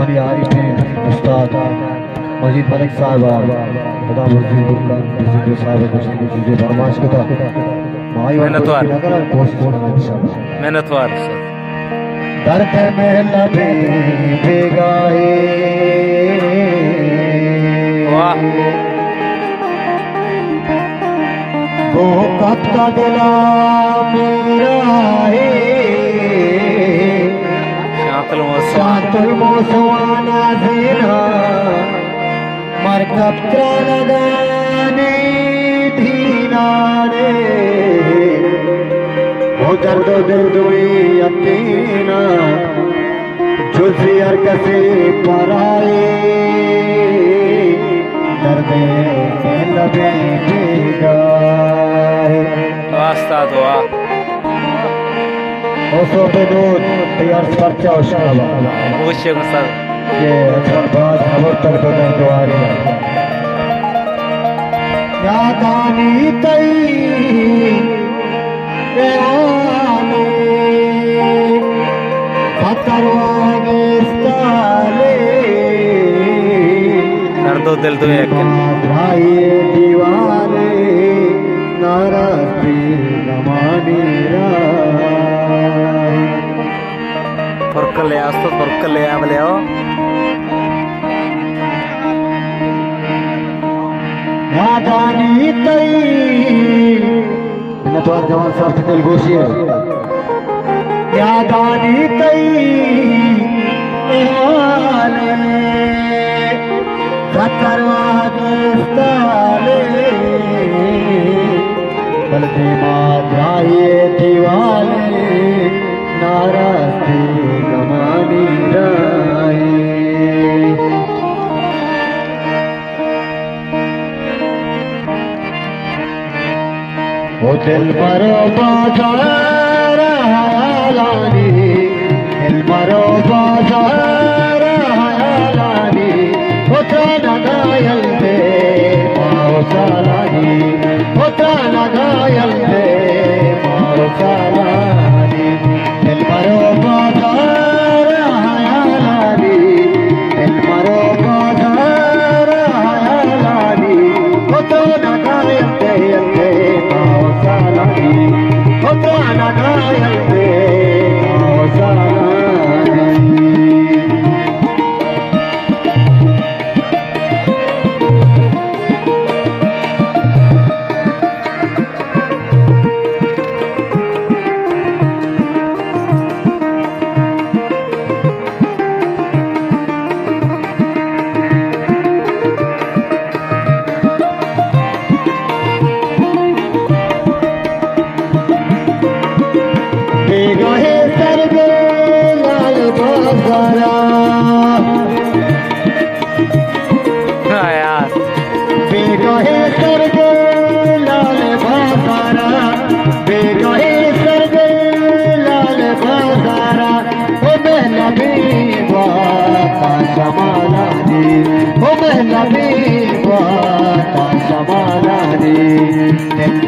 मौली आरिफीन उस्ताद मजीद मलिक साहब खुदा मुर्जी बुरकान बिजली साहब कुश्ती चीजें फरमाइश को था माई और कुश्ती नगर कोशिश करना इंशाल्लाह मेहनतवार दर्द में लबे बेगाए वाह वो कब का दिला मेरा है शातुल मौसवाना ज़ीना मरकब लगाने धीनारे वो दर्द दिल दुई यकीना जुज़ी हर कसे पराए दर्दे में लबे बेगाए वास्ता दुआ ओसो बेनूर तैयार परचा शाबाश पूछे मुस्ताद ये अच्छा बात खबर तक तो नहीं दुआ रहा यादानी तई याने खतरवागे स्ताले दर्दो दिल तो एक भाई दीवाने नाराज़ी नमानी परकले आस्तो परकले आवले हो यादानी तई नतवार जवान साहब से दिल गोशी है यादानी तई हाले खतरवागे स्ताले बल्कि मात्राए दीवाले नाराज़ी गमानी राए ओ दिल मरो बाजार हालानी दिल मरो बाजार हालानी होता नगायल दे माओ सालानी होता नगायल दे माओ सालानी दिल मरो बाजार हालानी दिल मरो बाजार हालानी होता नगायल दे माओ सालानी होता नगायल दे माओ सालानी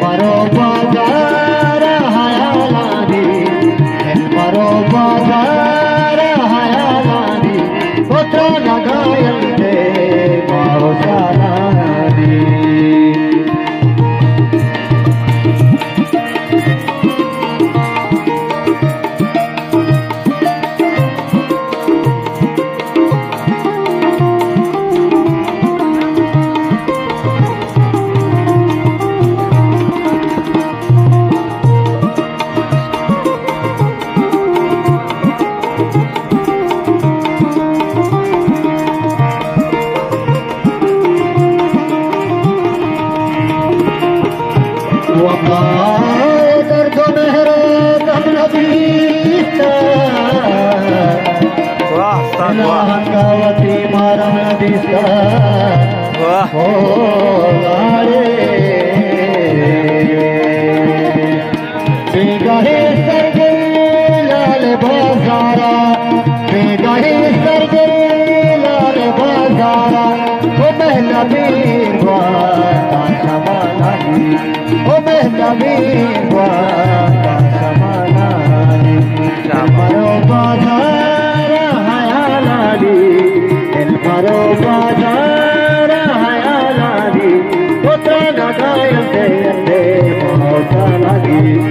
मरो बाजार हयालानी मरो बाजार हयालानी होता नगायल दे माओ सालानी Kawati maram nadista, oh lare, begahe sarge lal bazara, begahe sarge lal bazara, oh mehla birwa tashamalani, oh mehla birwa tashamalani, maro bazara hayalani. हजार हयालादी पोते नगायते मावता लागी